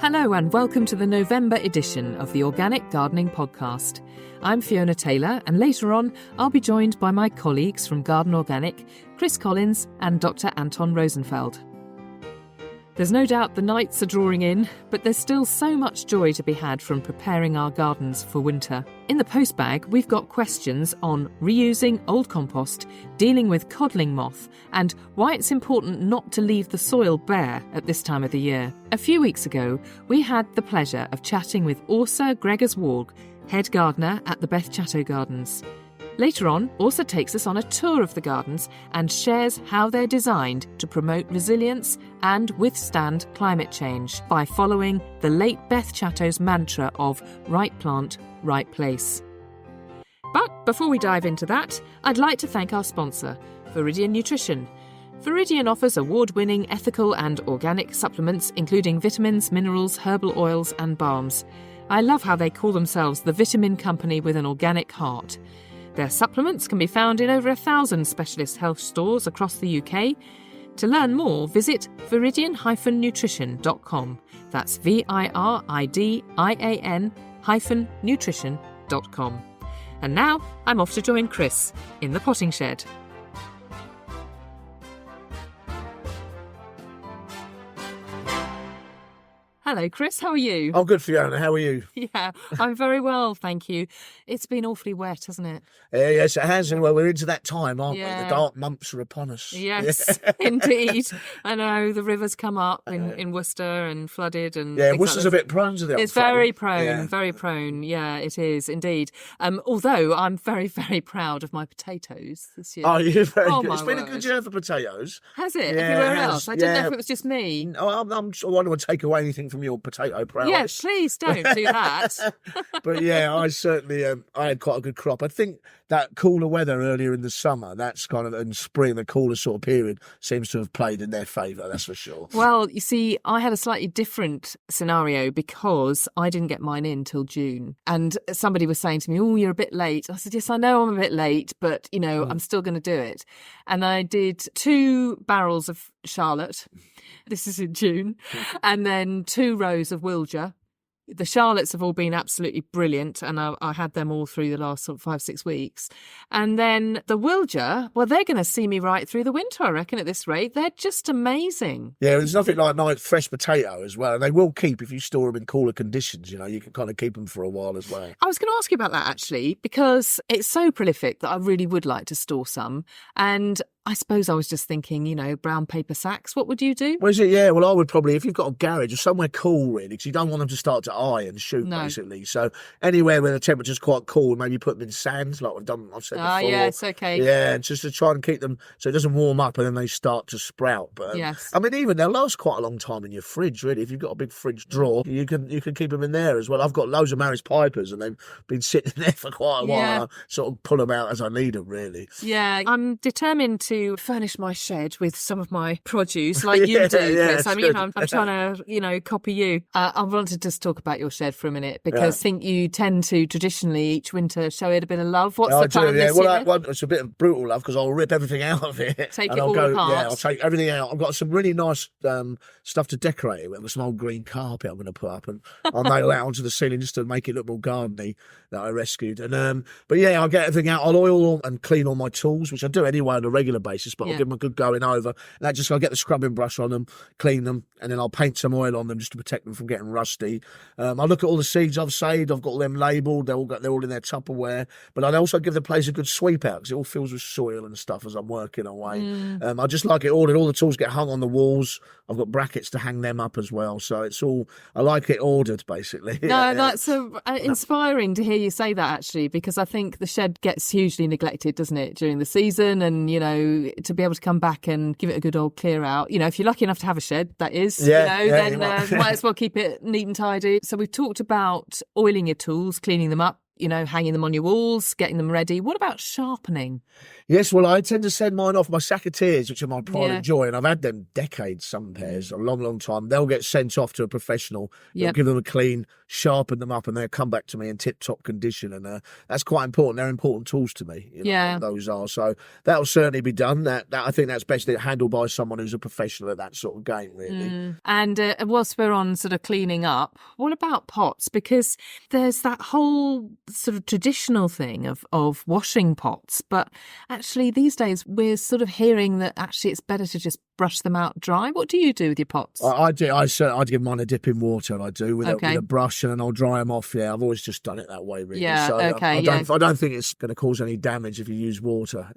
Hello and welcome to the November edition of the Organic Gardening Podcast. I'm Fiona Taylor, and later on I'll be joined by my colleagues from Garden Organic, Chris Collins and Dr. Anton Rosenfeld. There's no doubt the nights are drawing in, but there's still so much joy to be had from preparing our gardens for winter. In the postbag, we've got questions on reusing old compost, dealing with coddling moth, and why it's important not to leave the soil bare at this time of the year. A few weeks ago, we had the pleasure of chatting with Åsa Gregers-Warg, head gardener at the Beth Chatto Gardens. Later on, Åsa takes us on a tour of the gardens and shares how they're designed to promote resilience and withstand climate change by following the late Beth Chatto's mantra of right plant, right place. But before we dive into that, I'd like to thank our sponsor, Viridian Nutrition. Viridian offers award-winning ethical and organic supplements including vitamins, minerals, herbal oils and balms. I love how they call themselves the vitamin company with an organic heart. Their supplements can be found in over 1,000 specialist health stores across the UK. To learn more, visit viridian-nutrition.com. That's VIRIDIAN-nutrition.com. And now I'm off to join Chris in the potting shed. Hello, Chris. How are you? I'm good, Fiona. How are you? Yeah, I'm very well, thank you. It's been awfully wet, hasn't it? Yes, it has. And well, we're into that time, aren't we? Yeah. The dark months are upon us. Yes, indeed. I know the rivers come up in Worcester and flooded and Yeah, things Worcester's like a bit prone to that. It's very prone. Yeah, it is indeed. Although I'm very, very proud of my potatoes this year. Oh, you're very good. My It's been a word. good year for potatoes. Has it? Yeah, Everywhere it has. else? I didn't know Yeah. if it was just me. I'm sure I don't want to take away anything from your potato prowess. Yes, please don't do that. But yeah, I certainly I had quite a good crop. I think that cooler weather earlier in the summer, that's kind of in spring, the cooler sort of period, seems to have played in their favour, that's for sure. Well, you see, I had a slightly different scenario because I didn't get mine in till June. And somebody was saying to me, oh, you're a bit late. I said, yes, I know I'm a bit late, but, I'm still going to do it. And I did 2 barrels of Charlotte. This is in June. And then 2 rows of Wilger. The Charlottes have all been absolutely brilliant, and I had them all through the last sort of 5-6 weeks. And then the Wilger, well, they're going to see me right through the winter, I reckon, at this rate. They're just amazing. Yeah, there's nothing like nice fresh potato as well. And they will keep if you store them in cooler conditions. You can kind of keep them for a while as well. I was going to ask you about that, actually, because it's so prolific that I really would like to store some. And I suppose I was just thinking, brown paper sacks. What would you do? Well, I would probably, if you've got a garage or somewhere cool, really, because you don't want them to start to eye and shoot, basically. So anywhere where the temperature's quite cool, maybe put them in sand, like I've said before. Yes, okay. Yeah, just to try and keep them so it doesn't warm up and then they start to sprout. But yes. I mean, even they'll last quite a long time in your fridge, really. If you've got a big fridge drawer, you can keep them in there as well. I've got loads of Maris Pipers and they've been sitting there for quite a while. Yeah. I sort of pull them out as I need them, really. Yeah, I'm determined to furnish my shed with some of my produce like you do, Chris. I mean, I'm trying to, copy you. I want to just talk about your shed for a minute because I think you tend to traditionally each winter show it a bit of love. What's the plan this year? Well, it's a bit of brutal love because I'll rip everything out of it. Take it all apart. Yeah, I'll take everything out. I've got some really nice stuff to decorate it with, some old green carpet I'm going to put up, and I'll nail that onto the ceiling just to make it look more gardeny that I rescued. And but yeah, I'll get everything out. I'll oil and clean all my tools, which I do anyway on a regular basis, but I'll give them a good going over. And I'll get the scrubbing brush on them, clean them, and then I'll paint some oil on them just to protect them from getting rusty. I look at all the seeds I've saved. I've got them labelled. They're all in their Tupperware. But I'd also give the place a good sweep out because it all fills with soil and stuff as I'm working away. I just like it ordered. All the tools get hung on the walls. I've got brackets to hang them up as well. So I like it ordered, basically. No, that's inspiring to hear you say that, actually, because I think the shed gets hugely neglected, doesn't it, during the season? And, to be able to come back and give it a good old clear out, if you're lucky enough to have a shed, that is, then might as well keep it neat and tidy. So we've talked about oiling your tools, cleaning them up, hanging them on your walls, getting them ready. What about sharpening? Yes, well, I tend to send mine off my Sacketeers, which are my pride Yeah. and joy, and I've had them decades, some pairs, a long, long time. They'll get sent off to a professional. They'll give them a clean, sharpen them up, and they'll come back to me in tip-top condition, and that's quite important. They're important tools to me, those are. So that'll certainly be done. That I think that's best handled by someone who's a professional at that sort of game, really. And whilst we're on sort of cleaning up, what about pots? Because there's that whole sort of traditional thing of washing pots, but actually these days we're sort of hearing that actually it's better to just brush them out dry. What do you do with your pots? I do. I'd give mine a dip in water, and I do with a brush, and I'll dry them off. Yeah, I've always just done it that way, really. Yeah, so, okay. I don't think it's going to cause any damage if you use water.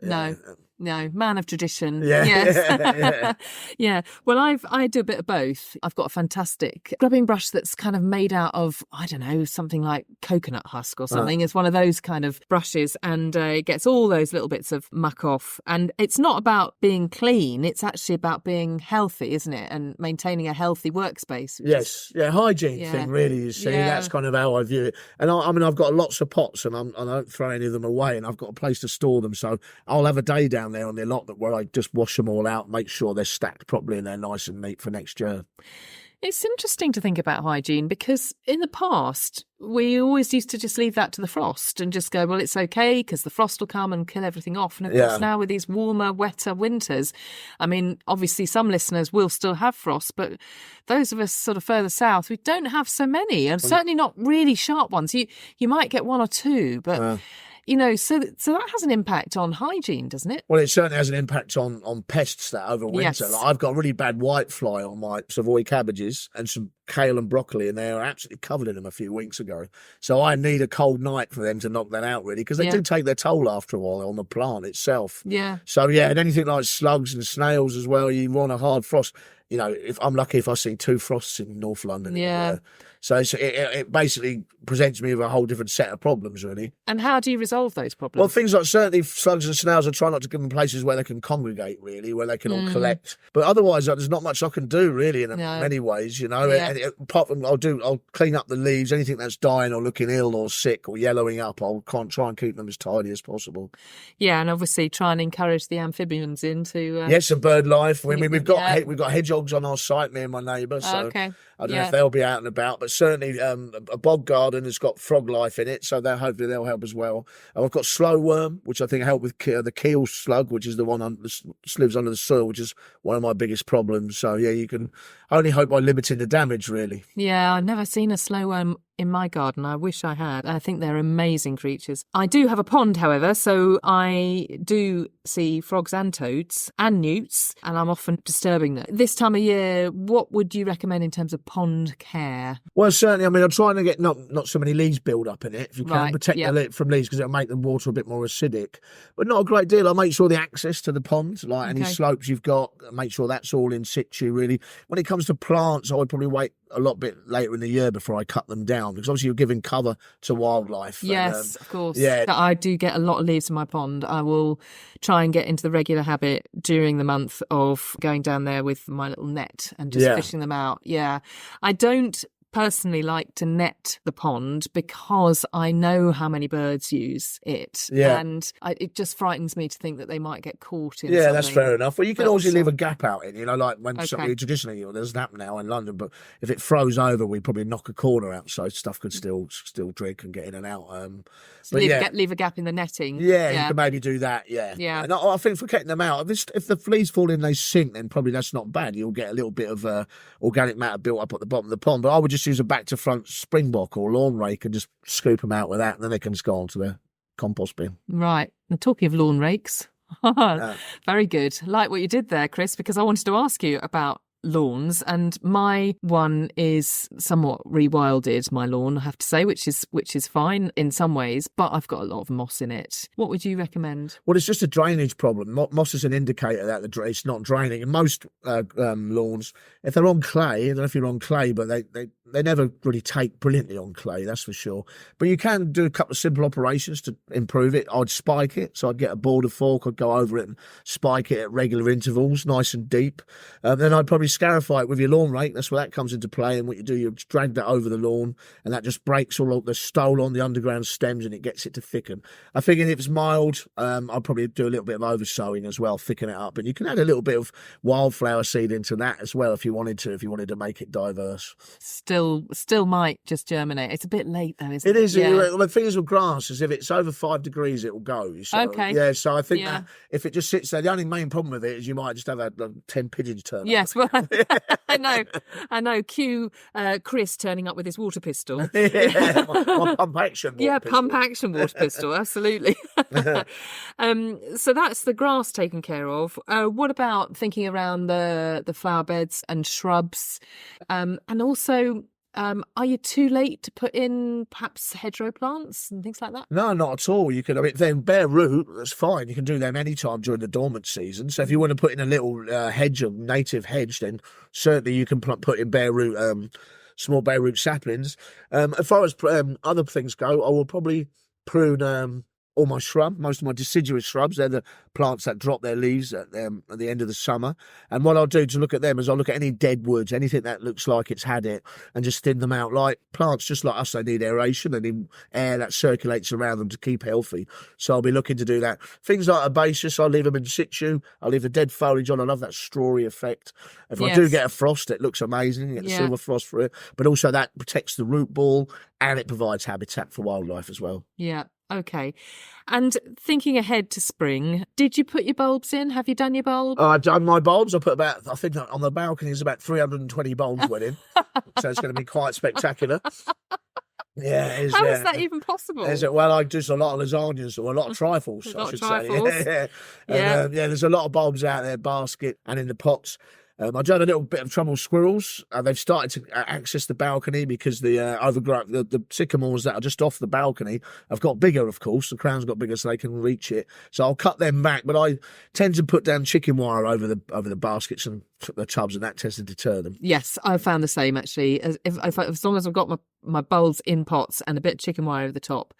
No, man of tradition. Yeah. Yes. Yeah. Well, I do a bit of both. I've got a fantastic scrubbing brush that's kind of made out of, I don't know, something like coconut husk or something. It's one of those kind of brushes, and it gets all those little bits of muck off. And it's not about being clean. It's actually about being healthy, isn't it? And maintaining a healthy workspace. Yes. Hygiene thing, really, you see. Yeah. That's kind of how I view it. And I mean, I've got lots of pots, and I don't throw any of them away, and I've got a place to store them. So I'll have a day down there on the allotment where I just wash them all out, make sure they're stacked properly and they're nice and neat for next year. It's interesting to think about hygiene, because in the past, we always used to just leave that to the frost and just go, well, it's okay because the frost will come and kill everything off. And of course, now with these warmer, wetter winters, I mean, obviously some listeners will still have frost, but those of us sort of further south, we don't have so many, and certainly not really sharp ones. You might get one or two, but... so that has an impact on hygiene, doesn't it? Well, it certainly has an impact on pests that over winter. Yes. Like, I've got a really bad whitefly on my Savoy cabbages and some kale and broccoli, and they are absolutely covered in them a few weeks ago. So I need a cold night for them to knock that out, really, because they do take their toll after a while on the plant itself. Yeah. So, and anything like slugs and snails as well, you want a hard frost. If I'm lucky if I see 2 frosts in North London. Yeah. So it basically presents me with a whole different set of problems, really. And how do you resolve those problems? Well, things like certainly slugs and snails, I try not to give them places where they can congregate, really, where they can all collect. But otherwise, there's not much I can do, really, in many ways, And apart from, I'll clean up the leaves, anything that's dying or looking ill or sick or yellowing up, I'll try and keep them as tidy as possible. Yeah, and obviously try and encourage the amphibians into... Yes, and bird life. I mean, we've got hedgehogs on our site, me and my neighbour, so I don't know if they'll be out and about, but certainly a bog garden has got frog life in it, so hopefully they'll help as well. And I've got slow worm, which I think help with the keel slug, which is the one that lives under the soil, which is one of my biggest problems. So you can only hope by limiting the damage, really. Yeah, I've never seen a slow worm in my garden. I wish I had. I think they're amazing creatures. I do have a pond, however, so I do see frogs and toads and newts, and I'm often disturbing them. This time of year, what would you recommend in terms of pond care? Well, certainly, I mean, I'm trying to get not so many leaves build up in it, if you can, protect the from leaves, because it'll make the water a bit more acidic. But not a great deal. I make sure the access to the pond, like any slopes you've got, make sure that's all in situ, really. When it comes to plants, I would probably wait a lot bit later in the year before I cut them down, because obviously you're giving cover to wildlife. Yes, of course. Yeah. I do get a lot of leaves in my pond. I will try and get into the regular habit during the month of going down there with my little net and just fishing them out. Yeah. I don't personally like to net the pond because I know how many birds use it. Yeah. And it just frightens me to think that they might get caught in something. That's fair enough. Well, you can also leave a gap out in, like when something traditionally, it doesn't happen now in London, but if it froze over, we'd probably knock a corner out, so stuff could still drink and get in and out. So leave a gap in the netting. Yeah, you can maybe do that, yeah. And I think for getting them out, if the fleas fall in, they sink, then probably that's not bad. You'll get a little bit of organic matter built up at the bottom of the pond, but I would just use a back to front springbok or lawn rake and just scoop them out with that, and then they can just go onto the compost bin. Right. Now, talking of lawn rakes, very good. Like what you did there, Chris, because I wanted to ask you about lawns, and my one is somewhat rewilded, my lawn, I have to say, which is fine in some ways, but I've got a lot of moss in it. What would you recommend? Well, it's just a drainage problem. Moss is an indicator that it's not draining. And most lawns, if they're on clay, I don't know if you're on clay, but they never really take brilliantly on clay, that's for sure. But you can do a couple of simple operations to improve it. I'd spike it, so I'd get a border fork, I'd go over it and spike it at regular intervals, nice and deep. Then I'd probably scarify it with your lawn rake. That's where that comes into play. And what you do, you drag that over the lawn, and that just breaks all of the stole on the underground stems, and it gets it to thicken. I think if it's mild, I'll probably do a little bit of oversowing as well, thicken it up. And you can add a little bit of wildflower seed into that as well if you wanted to make it diverse. Still might just germinate. It's a bit late though, isn't it? It is. Yeah. The thing is with grass is if it's over 5 degrees, it will go. So, Okay. Yeah, so I think that if it just sits there, the only main problem with it is you might just have 10 pigeons turn up. Yes, well, I know. Cue Chris turning up with his water pistol. my pump action water pistol. Pump action water pistol, absolutely. So that's the grass taken care of. What about thinking around the flower beds and shrubs? And also, are you too late to put in perhaps hedgerow plants and things like that? No, not at all. You can, then bare root, that's fine. You can do them any time during the dormant season. So if you want to put in a little hedge, a native hedge, then certainly you can put in bare root, small bare root saplings. As far as other things go, I will probably prune all my most of my deciduous shrubs. They're the plants that drop their leaves at the end of the summer. And what I'll do to look at them is I'll look at any dead woods, anything that looks like it's had it, and just thin them out. Like plants, just like us, they need aeration. They need air that circulates around them to keep healthy. So I'll be looking to do that. Things like herbaceous, I'll leave them in situ. I'll leave the dead foliage on. I love that strawy effect. If I do get a frost, it looks amazing. You get the silver frost for it. But also that protects the root ball, and it provides habitat for wildlife as well. Yeah. Okay. And thinking ahead to spring, did you put your bulbs in? Have you done your bulbs? I've done my bulbs. I think on the balcony is about 320 bulbs went in. So it's going to be quite spectacular. Yeah, it is. How is that even possible? Well, I do a lot of lasagnas or a lot of trifles, I should say. Yeah. There's a lot of bulbs out there, basket and in the pots. I've had a little bit of trouble with squirrels. They've started to access the balcony because the the sycamores that are just off the balcony have got bigger, of course. The crown's got bigger so they can reach it. So I'll cut them back, but I tend to put down chicken wire over the baskets and the tubs, and that tends to deter them. Yes, I've found the same actually. As long as I've got my bulbs in pots and a bit of chicken wire over the top,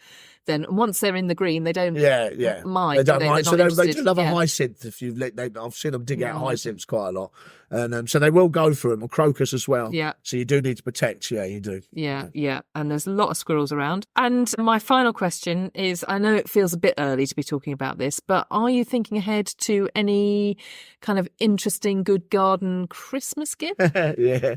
then once they're in the green, they don't mind. They don't mind. So they do love a hyacinth. I've seen them dig out hyacinths quite a lot. And so they will go for them, or crocus as well. Yeah. So you do need to protect. Yeah, you do. Yeah. And there's a lot of squirrels around. And my final question is, I know it feels a bit early to be talking about this, but are you thinking ahead to any kind of interesting, good garden Christmas gift? Yeah.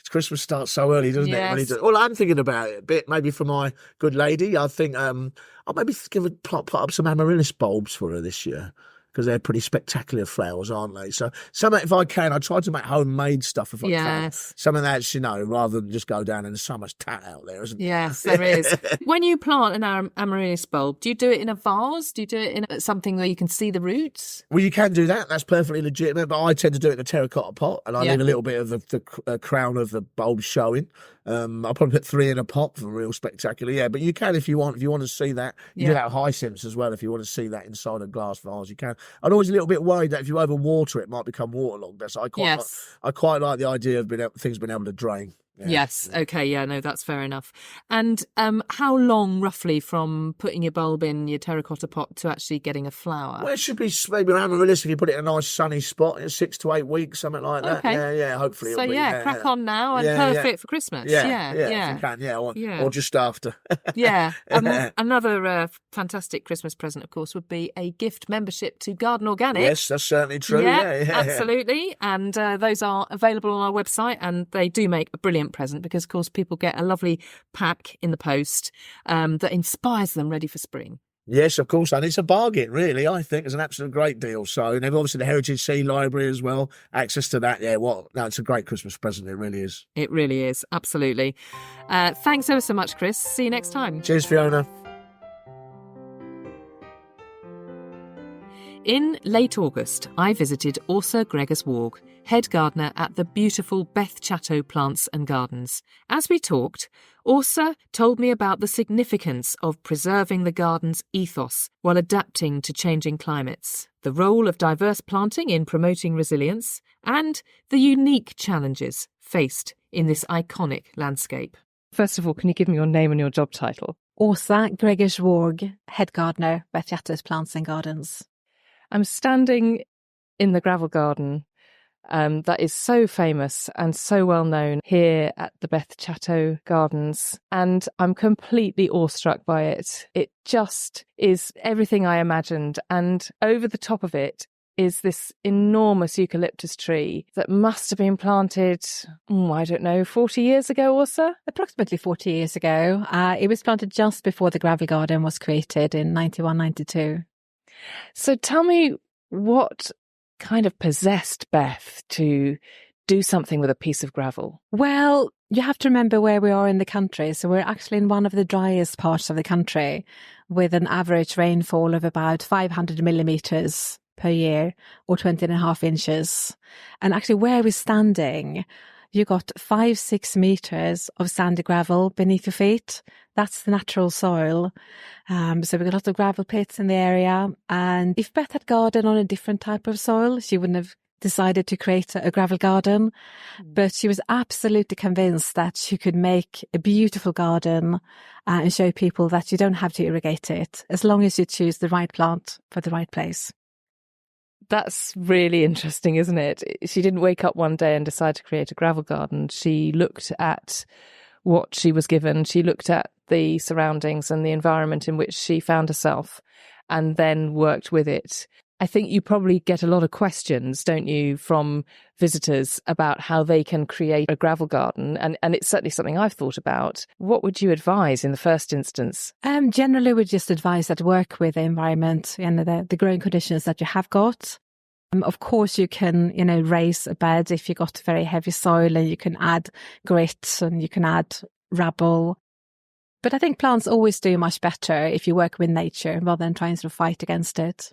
Christmas starts so early, doesn't it? Well, I'm thinking about it a bit, maybe for my good lady. I think I'll maybe put up some amaryllis bulbs for her this year, because they're pretty spectacular flowers, aren't they? So if I can, I try to make homemade stuff if I can. Some of that's, rather than just go down, and there's so much tat out there, isn't there? Yes, there is. When you plant an amaryllis bulb, do you do it in a vase? Do you do it in something where you can see the roots? Well, you can do that. That's perfectly legitimate, but I tend to do it in a terracotta pot, and I leave a little bit of the crown of the bulb showing. I'll probably put 3 in a pot for real spectacular. Yeah, but you can if you want to see that. You do that with hyacinths as well. If you want to see that inside a glass vase, you can. I'm always a little bit worried that if you overwater it, might become waterlogged. So I quite like the idea of things being able to drain. Yeah. Yes. Okay. Yeah. No, that's fair enough. And how long, roughly, from putting your bulb in your terracotta pot to actually getting a flower? Well, it should be maybe around if you put it in a nice sunny spot, 6 to 8 weeks, something like that. Okay. Yeah. Hopefully. So crack on now, and perfect for Christmas. Yeah. If you can, or just after. Yeah. Another fantastic Christmas present, of course, would be a gift membership to Garden Organic. Yes, that's certainly true. Yeah, absolutely. And those are available on our website, and they do make a brilliant present because, of course, people get a lovely pack in the post that inspires them ready for spring. Yes, of course, and it's a bargain, really. I think it's an absolute great deal. So, and they've obviously the Heritage Seed Library as well, access to that. Yeah, it's a great Christmas present. It really is. It really is, absolutely. Thanks ever so much, Chris. See you next time. Cheers, Fiona. In late August, I visited Åsa Gregers-Warg, head gardener at the beautiful Beth Chatto Plants and Gardens. As we talked, Åsa told me about the significance of preserving the garden's ethos while adapting to changing climates, the role of diverse planting in promoting resilience, and the unique challenges faced in this iconic landscape. First of all, can you give me your name and your job title? Åsa Gregers-Warg, head gardener, Beth Chatto's Plants and Gardens. I'm standing in the gravel garden that is so famous and so well known here at the Beth Chatto Gardens. And I'm completely awestruck by it. It just is everything I imagined. And over the top of it is this enormous eucalyptus tree that must have been planted, 40 years ago, Åsa? Approximately 40 years ago. It was planted just before the gravel garden was created in 91, 92. So tell me, what kind of possessed Beth to do something with a piece of gravel? Well, you have to remember where we are in the country. So we're actually in one of the driest parts of the country with an average rainfall of about 500 millimetres per year, or 20.5 inches. And actually where we're standing, you got 5-6 meters of sandy gravel beneath your feet. That's the natural soil. So we've got lots of gravel pits in the area. And if Beth had gardened on a different type of soil, she wouldn't have decided to create a gravel garden. But she was absolutely convinced that she could make a beautiful garden and show people that you don't have to irrigate it, as long as you choose the right plant for the right place. That's really interesting, isn't it? She didn't wake up one day and decide to create a gravel garden. She looked at what she was given. She looked at the surroundings and the environment in which she found herself and then worked with it. I think you probably get a lot of questions, don't you, from visitors about how they can create a gravel garden. And it's certainly something I've thought about. What would you advise in the first instance? Generally, we just advise that work with the environment and the growing conditions that you have got. Of course, you can, raise a bed if you got very heavy soil, and you can add grit and you can add rubble. But I think plants always do much better if you work with nature rather than trying to fight against it.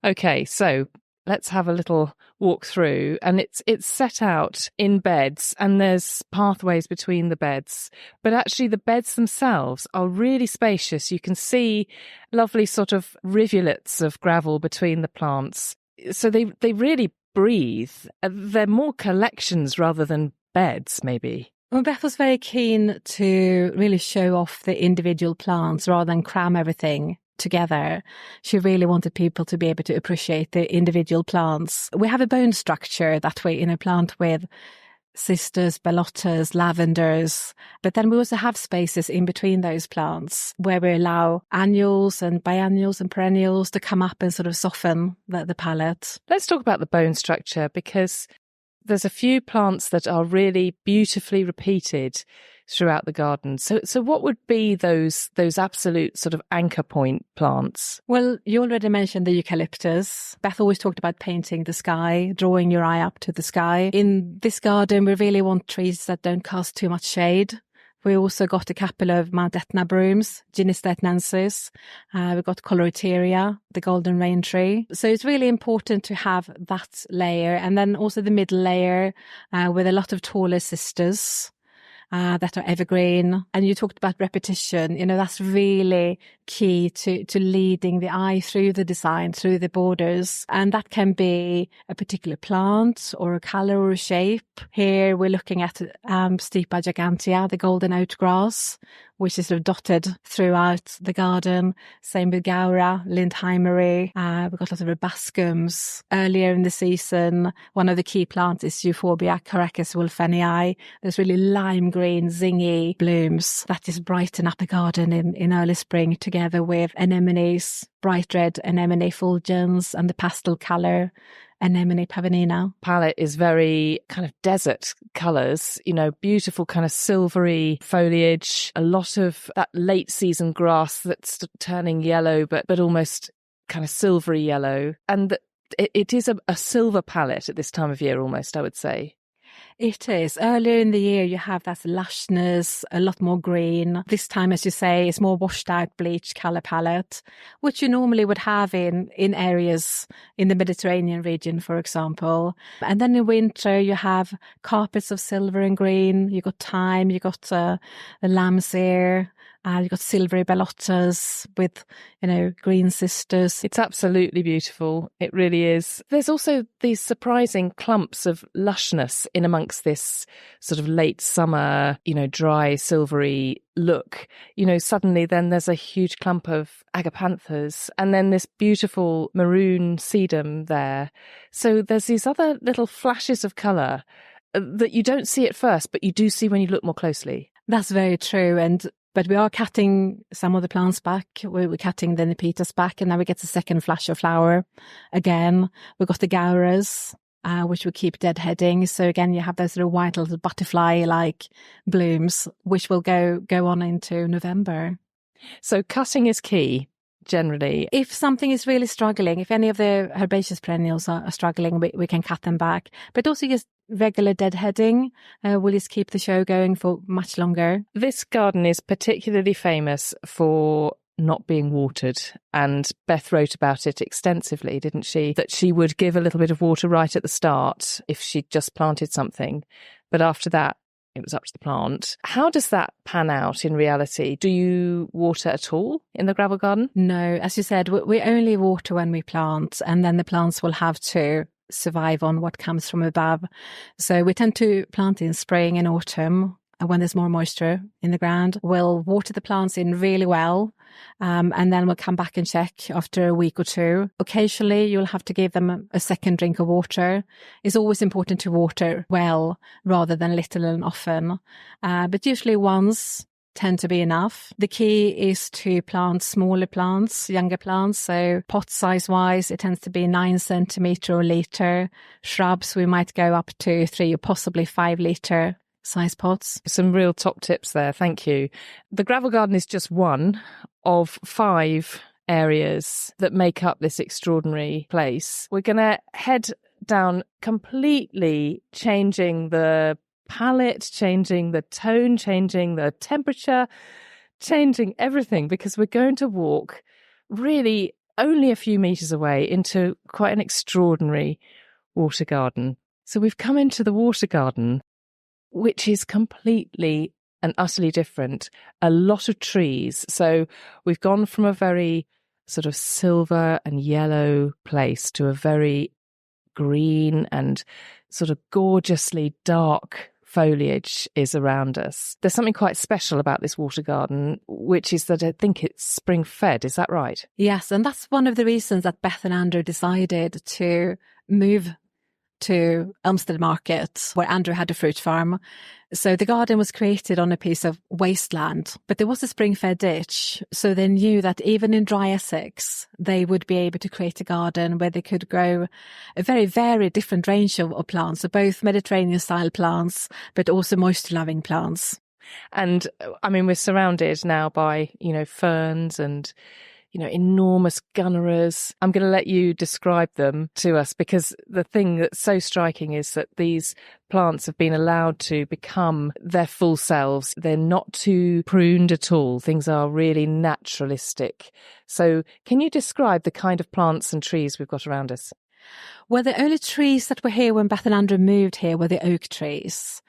Okay, so let's have a little walk through, and it's set out in beds, and there's pathways between the beds, but actually the beds themselves are really spacious. You can see lovely sort of rivulets of gravel between the plants. So they really breathe. They're more collections rather than beds, maybe. Well, Beth was very keen to really show off the individual plants rather than cram everything together. She really wanted people to be able to appreciate the individual plants. We have a bone structure that we plant with cistus, bellottas, lavenders, but then we also have spaces in between those plants where we allow annuals and biennials and perennials to come up and sort of soften the palette. Let's talk about the bone structure, because there's a few plants that are really beautifully repeated throughout the garden. So what would be those absolute sort of anchor point plants? Well, you already mentioned the eucalyptus. Beth always talked about painting the sky, drawing your eye up to the sky. In this garden, we really want trees that don't cast too much shade. We also got a couple of Mount Etna brooms, Ginista etnensis. We've got Colorateria, the golden rain tree. So it's really important to have that layer. And then also the middle layer with a lot of taller sisters that are evergreen. And you talked about repetition. That's really key to leading the eye through the design, through the borders. And that can be a particular plant or a colour or a shape. Here we're looking at Stipa gigantea, the golden oat grass, which is sort of dotted throughout the garden. Same with Gaura, Lindheimery. We've got lots of robascums. Earlier in the season, one of the key plants is Euphorbia Caracas wolfenii. There's really lime green, zingy blooms that just brighten up the garden in early spring, together with anemones, bright red anemone fulgens and the pastel colour Anemone pavonina. Palette is very kind of desert colours, beautiful kind of silvery foliage, a lot of that late season grass that's turning yellow, but almost kind of silvery yellow. And it is a silver palette at this time of year almost, I would say. It is. Earlier in the year, you have that lushness, a lot more green. This time, as you say, it's more washed out bleach colour palette, which you normally would have in areas in the Mediterranean region, for example. And then in winter, you have carpets of silver and green. You got thyme, you got the lamb's ear, You've got silvery bellottas with, green sisters. It's absolutely beautiful. It really is. There's also these surprising clumps of lushness in amongst this sort of late summer, dry, silvery look. Suddenly then there's a huge clump of agapanthus and then this beautiful maroon sedum there. So there's these other little flashes of colour that you don't see at first, but you do see when you look more closely. That's very true. But we are cutting some of the plants back. We're cutting the Nepetas back, and now we get the second flash of flower again. We've got the Gauras, which we keep deadheading. So again, you have those little white little butterfly-like blooms, which will go on into November. So cutting is key, generally. If something is really struggling, if any of the herbaceous perennials are struggling, we can cut them back. But also just regular deadheading will just keep the show going for much longer. This garden is particularly famous for not being watered, and Beth wrote about it extensively, didn't she? That she would give a little bit of water right at the start if she'd just planted something, but after that it was up to the plant. How does that pan out in reality? Do you water at all in the gravel garden? No, as you said, we only water when we plant, and then the plants will have to survive on what comes from above. So we tend to plant in spring and autumn when there's more moisture in the ground. We'll water the plants in really well, and then we'll come back and check after a week or two. Occasionally you'll have to give them a second drink of water. It's always important to water well rather than little and often, but usually once tend to be enough. The key is to plant smaller plants, younger plants. So pot size wise, it tends to be 9 centimetre or litre. Shrubs, we might go up to 3 or possibly 5 litre size pots. Some real top tips there. Thank you. The gravel garden is just one of 5 areas that make up this extraordinary place. We're going to head down completely changing the palette, changing the tone, changing the temperature, changing everything, because we're going to walk really only a few metres away into quite an extraordinary water garden. So we've come into the water garden, which is completely and utterly different. A lot of trees. So we've gone from a very sort of silver and yellow place to a very green and sort of gorgeously dark foliage is around us. There's something quite special about this water garden, which is that I think it's spring fed. Is that right? Yes, and that's one of the reasons that Beth and Andrew decided to move to Elmstead Market, where Andrew had a fruit farm. So the garden was created on a piece of wasteland, but there was a spring-fed ditch. So they knew that even in dry Essex, they would be able to create a garden where they could grow a very, very different range of plants, so both Mediterranean-style plants, but also moisture-loving plants. And, I mean, we're surrounded now by, ferns and enormous gunneras. I'm going to let you describe them to us, because the thing that's so striking is that these plants have been allowed to become their full selves. They're not too pruned at all. Things are really naturalistic. So can you describe the kind of plants and trees we've got around us? Well, the only trees that were here when Beth and Andrew moved here were the oak trees.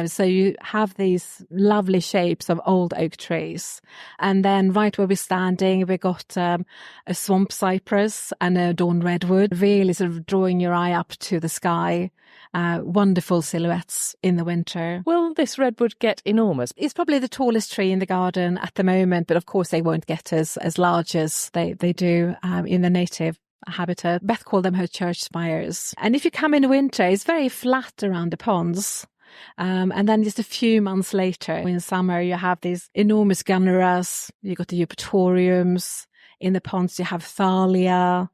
So you have these lovely shapes of old oak trees. And then right where we're standing, we got a swamp cypress and a dawn redwood, really sort of drawing your eye up to the sky. Wonderful silhouettes in the winter. Will this redwood get enormous? It's probably the tallest tree in the garden at the moment, but of course they won't get as large as they do in the native habitat. Beth called them her church spires. And if you come in winter, it's very flat around the ponds. And then just a few months later, in summer, you have these enormous gunneras. You've got the eupatoriums. In the ponds, you have thalia,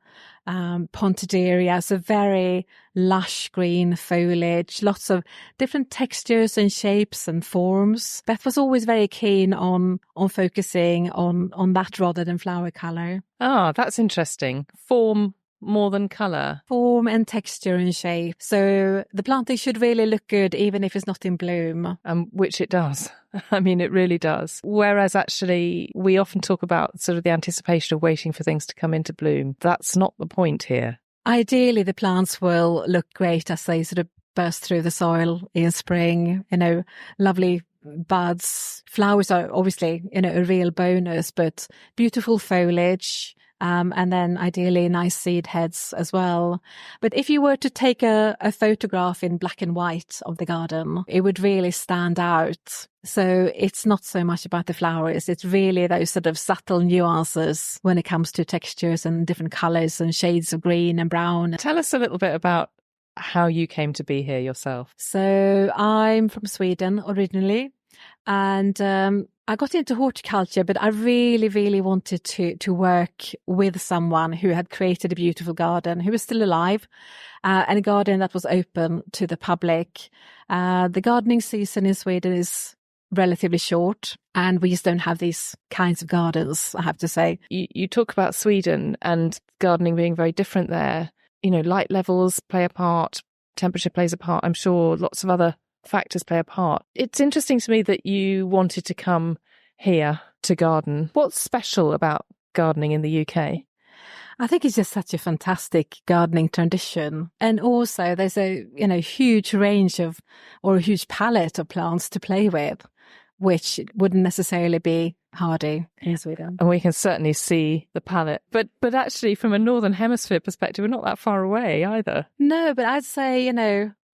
pontidaria. So very lush green foliage, lots of different textures and shapes and forms. Beth was always very keen on focusing on that rather than flower colour. Ah, that's interesting. Form more than colour. Form and texture and shape. So the planting should really look good even if it's not in bloom. Which it does. I mean, it really does. Whereas actually we often talk about sort of the anticipation of waiting for things to come into bloom. That's not the point here. Ideally, the plants will look great as they sort of burst through the soil in spring, lovely buds. Flowers are obviously, a real bonus, but beautiful foliage. And then ideally nice seed heads as well. But if you were to take a photograph in black and white of the garden, it would really stand out. So it's not so much about the flowers. It's really those sort of subtle nuances when it comes to textures and different colours and shades of green and brown. Tell us a little bit about how you came to be here yourself. So I'm from Sweden originally. And I got into horticulture, but I really, really wanted to work with someone who had created a beautiful garden, who was still alive, and a garden that was open to the public. The gardening season in Sweden is relatively short, and we just don't have these kinds of gardens, I have to say. You talk about Sweden and gardening being very different there. Light levels play a part, temperature plays a part. I'm sure lots of other factors play a part. It's interesting to me that you wanted to come here to garden. What's special about gardening in the UK? I think it's just such a fantastic gardening tradition. And also there's a, huge range or a huge palette of plants to play with, which wouldn't necessarily be hardy in Sweden. And we can certainly see the palette. But actually from a Northern Hemisphere perspective, we're not that far away either. No, but I'd say,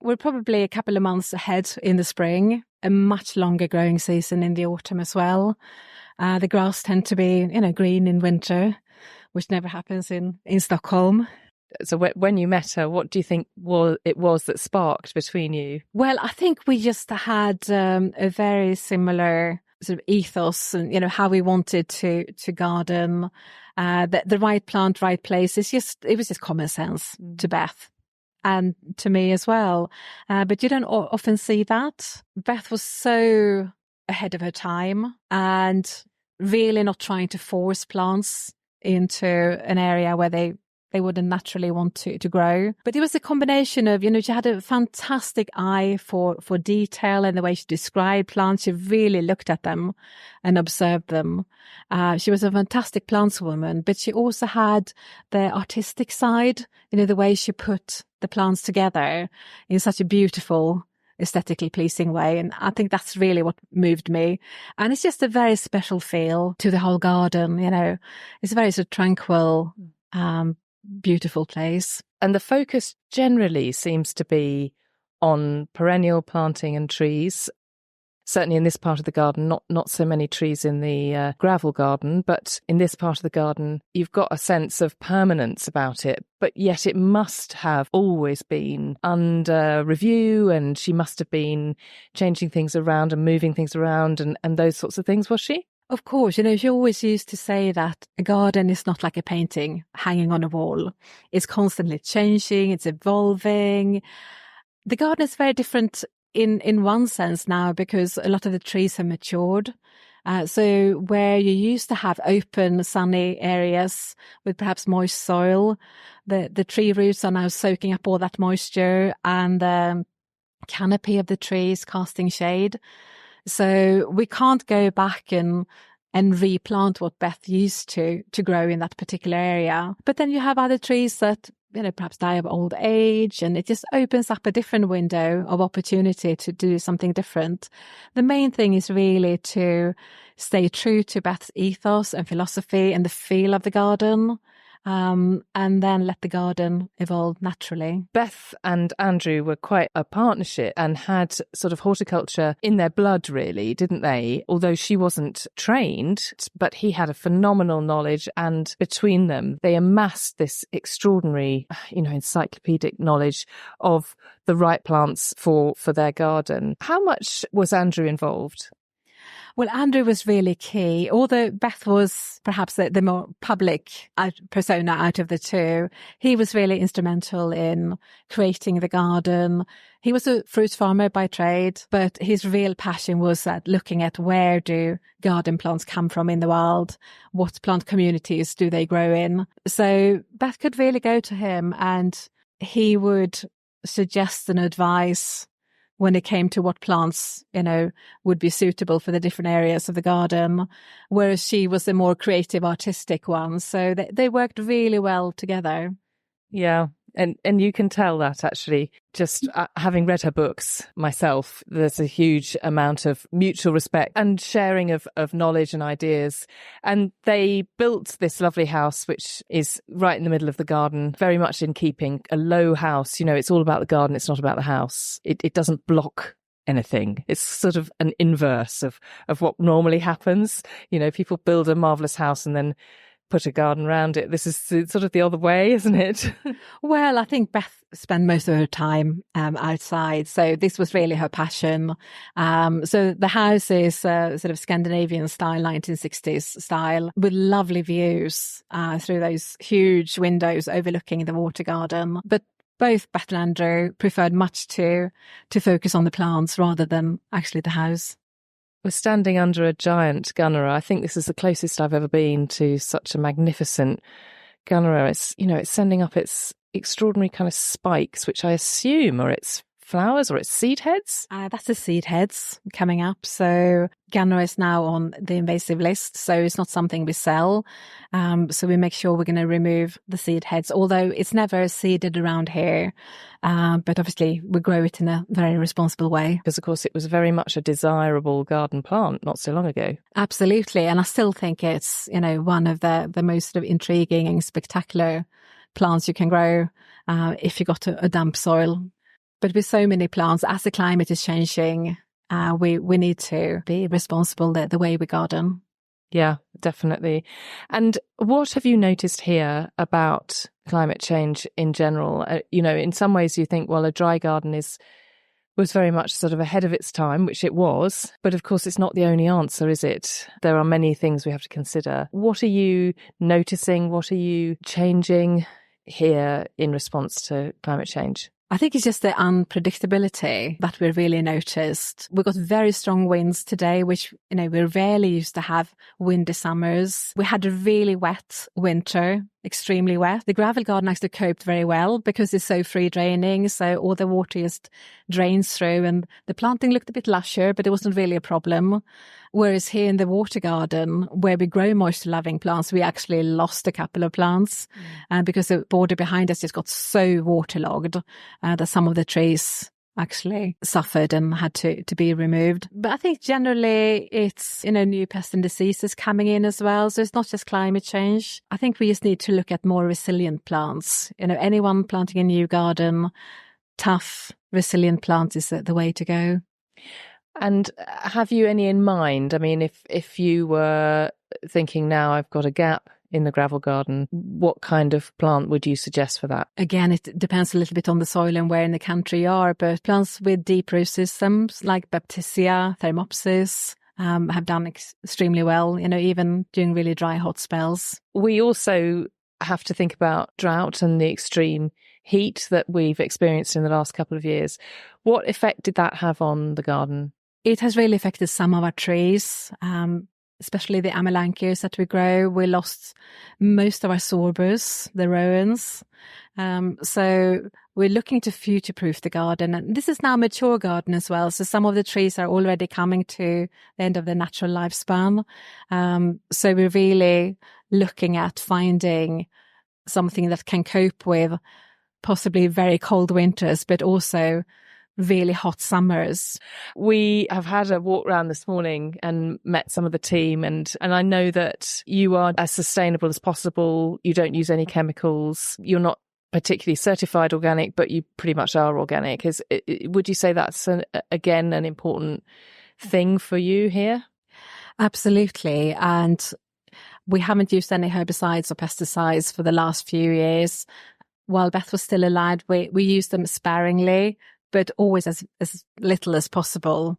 we're probably a couple of months ahead in the spring, a much longer growing season in the autumn as well. The grass tend to be, green in winter, which never happens in Stockholm. So when you met her, what do you think it was that sparked between you? Well, I think we just had a very similar sort of ethos and, how we wanted to garden. The right plant, right place. It was just common sense to Beth. And to me as well. But you don't often see that. Beth was so ahead of her time and really not trying to force plants into an area where they wouldn't naturally want to grow. But it was a combination of, she had a fantastic eye for detail and the way she described plants. She really looked at them and observed them. She was a fantastic plantswoman, but she also had the artistic side, the way she put the plants together in such a beautiful, aesthetically pleasing way. And I think that's really what moved me. And it's just a very special feel to the whole garden, It's a very sort of tranquil, beautiful place. And the focus generally seems to be on perennial planting and trees. Certainly in this part of the garden, not so many trees in the gravel garden, but in this part of the garden, you've got a sense of permanence about it, but yet it must have always been under review, and she must have been changing things around and moving things around and those sorts of things, was she? Of course, she always used to say that a garden is not like a painting hanging on a wall. It's constantly changing, it's evolving. The garden is very different in one sense now because a lot of the trees have matured. So where you used to have open, sunny areas with perhaps moist soil, the tree roots are now soaking up all that moisture and the canopy of the trees casting shade. So we can't go back and replant what Beth used to grow in that particular area. But then you have other trees that, perhaps die of old age, and it just opens up a different window of opportunity to do something different. The main thing is really to stay true to Beth's ethos and philosophy and the feel of the garden. And then let the garden evolve naturally. Beth and Andrew were quite a partnership and had sort of horticulture in their blood, really, didn't they? Although she wasn't trained, but he had a phenomenal knowledge, and between them, they amassed this extraordinary, encyclopedic knowledge of the right plants for their garden. How much was Andrew involved? Well, Andrew was really key. Although Beth was perhaps the more public persona out of the two, he was really instrumental in creating the garden. He was a fruit farmer by trade, but his real passion was at looking at where do garden plants come from in the wild? What plant communities do they grow in? So Beth could really go to him and he would suggest and advise when it came to what plants, would be suitable for the different areas of the garden, whereas she was the more creative, artistic one. So they worked really well together. Yeah. And you can tell that actually, just having read her books myself, there's a huge amount of mutual respect and sharing of knowledge and ideas. And they built this lovely house, which is right in the middle of the garden, very much in keeping, a low house. You know, it's all about the garden. It's not about the house. It doesn't block anything. It's sort of an inverse of what normally happens. You know, people build a marvellous house and then put a garden around it. This is sort of the other way, isn't it? Well, I think Beth spent most of her time outside, so this was really her passion. So the house is sort of Scandinavian style, 1960s style, with lovely views through those huge windows overlooking the water garden. But both Beth and Andrew preferred much to focus on the plants rather than actually the house. We're standing under a giant gunnera. I think this is the closest I've ever been to such a magnificent gunnera. It's, you know, it's sending up its extraordinary kind of spikes, which I assume are its flowers or its seed heads. That's the seed heads coming up. So gunnera is now on the invasive list, so it's not something we sell. So we make sure we're going to remove the seed heads, although it's never seeded around here. But obviously we grow it in a very responsible way. Because of course it was very much a desirable garden plant not so long ago. Absolutely. And I still think it's, you know, one of the most sort of intriguing and spectacular plants you can grow if you got a damp soil. But with so many plants, as the climate is changing, we need to be responsible the way we garden. Yeah, definitely. And what have you noticed here about climate change in general? You know, in some ways you think, well, a dry garden was very much sort of ahead of its time, which it was. But of course, it's not the only answer, is it? There are many things we have to consider. What are you noticing? What are you changing here in response to climate change? I think it's just the unpredictability that we really noticed. We got very strong winds today, which, you know, we rarely used to have windy summers. We had a really wet winter, extremely wet. The gravel garden actually coped very well because it's so free draining. So all the water just drains through, and the planting looked a bit lusher, but it wasn't really a problem. Whereas here in the water garden, where we grow moisture loving plants, we actually lost a couple of plants because the border behind us just got so waterlogged that some of the trees actually suffered and had to be removed. But I think generally it's, you know, new pests and diseases coming in as well. So it's not just climate change. I think we just need to look at more resilient plants. You know, anyone planting a new garden, tough, resilient plants is the way to go. And have you any in mind? I mean, if you were thinking now I've got a gap in the gravel garden, what kind of plant would you suggest for that? Again, it depends a little bit on the soil and where in the country you are, but plants with deep root systems like Baptisia, Thermopsis have done extremely well, you know, even during really dry, hot spells. We also have to think about drought and the extreme heat that we've experienced in the last couple of years. What effect did that have on the garden? It has really affected some of our trees, especially the amelanchiers that we grow. We lost most of our sorbus, the rowans. So we're looking to future-proof the garden. And this is now a mature garden as well. So some of the trees are already coming to the end of their natural lifespan. So we're really looking at finding something that can cope with possibly very cold winters, but also really hot summers. We have had a walk around this morning and met some of the team, and I know that you are as sustainable as possible. You don't use any chemicals. You're not particularly certified organic, but you pretty much are organic. Would you say that's again an important thing for you here? Absolutely. And we haven't used any herbicides or pesticides for the last few years. While Beth was still alive, we used them sparingly, but always as little as possible.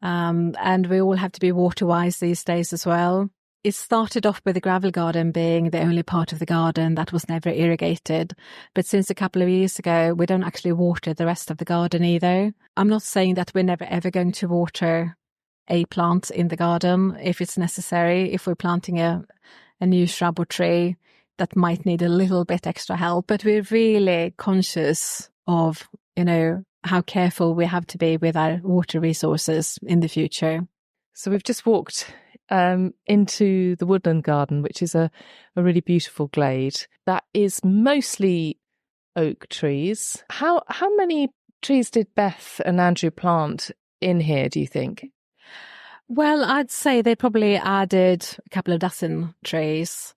And we all have to be water wise these days as well. It started off with the gravel garden being the only part of the garden that was never irrigated. But since a couple of years ago, we don't actually water the rest of the garden either. I'm not saying that we're never ever going to water a plant in the garden if it's necessary, if we're planting a new shrub or tree that might need a little bit extra help. But we're really conscious of, you know, how careful we have to be with our water resources in the future. So we've just walked into the woodland garden, which is a really beautiful glade that is mostly oak trees. How many trees did Beth and Andrew plant in here, do you think? Well, I'd say they probably added a couple of dozen trees.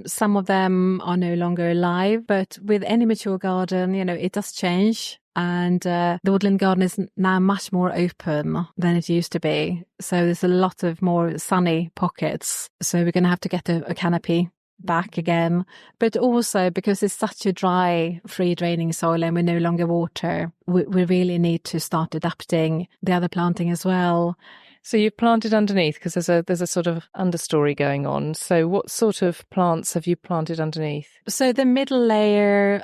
Some of them are no longer alive, but with any mature garden, it does change. And the woodland garden is now much more open than it used to be. So there's a lot of more sunny pockets. So we're going to have to get a canopy back again. But also because it's such a dry, free draining soil and we no longer water, we really need to start adapting the other planting as well. So you've planted underneath because there's a sort of understory going on. So what sort of plants have you planted underneath? So the middle layer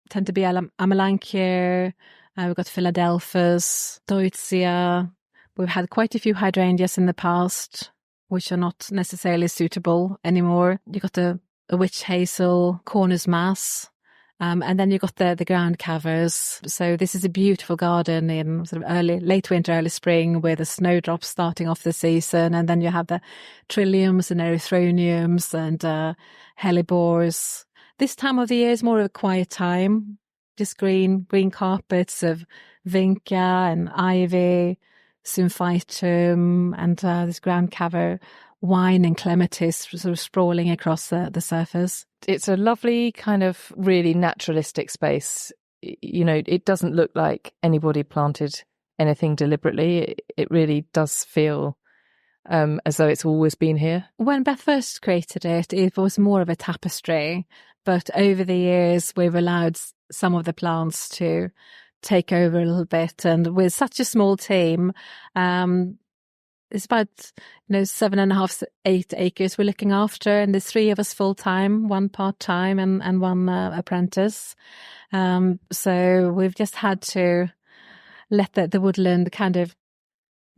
tend to be Amelanchier. We've got Philadelphus, Deutzia. We've had quite a few hydrangeas in the past, which are not necessarily suitable anymore. You've got a witch hazel, Cornus mass. And then you've got the ground covers. So this is a beautiful garden in sort of late winter, early spring, with the snowdrops starting off the season. And then you have the trilliums and erythroniums and hellebores. This time of the year is more of a quiet time. Just green carpets of vinca and ivy, symphytum, and this ground cover, wine and clematis sort of sprawling across the surface. It's a lovely kind of really naturalistic space. It doesn't look like anybody planted anything deliberately. It really does feel as though it's always been here. When Beth first created it, it was more of a tapestry. But over the years, we've allowed some of the plants to take over a little bit. And with such a small team, it's about 7.5, 8 acres we're looking after, and there's 3 of us full time, 1 part time, and 1 apprentice. So we've just had to let the woodland kind of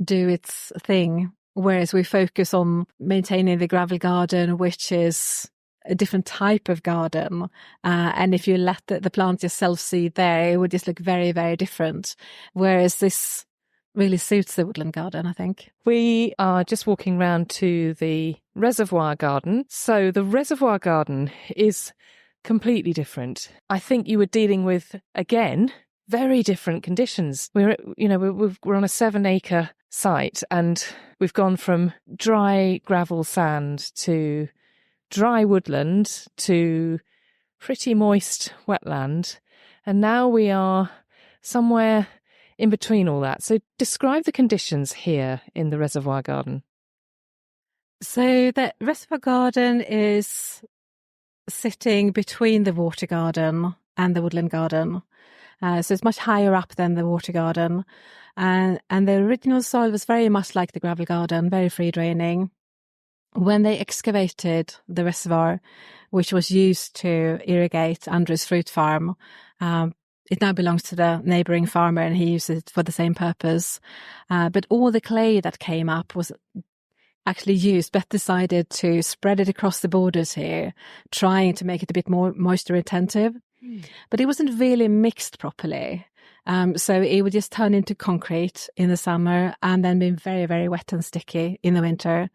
do its thing, whereas we focus on maintaining the gravel garden, which is a different type of garden. And if you let the plants just self-seed there, it would just look very, very different. Whereas this really suits the woodland garden, I think. We are just walking round to the reservoir garden. So the reservoir garden is completely different. I think you were dealing with, again, very different conditions. We're on a 7-acre site, and we've gone from dry gravel sand to dry woodland to pretty moist wetland. And now we are somewhere in between all that. So describe the conditions here in the reservoir garden. So the reservoir garden is sitting between the water garden and the woodland garden. So it's much higher up than the water garden. And the original soil was very much like the gravel garden, very free draining. When they excavated the reservoir, which was used to irrigate Andrew's fruit farm, it now belongs to the neighbouring farmer and he uses it for the same purpose. But all the clay that came up was actually used. Beth decided to spread it across the borders here, trying to make it a bit more moisture retentive. But it wasn't really mixed properly. So it would just turn into concrete in the summer and then be very, very wet and sticky in the winter.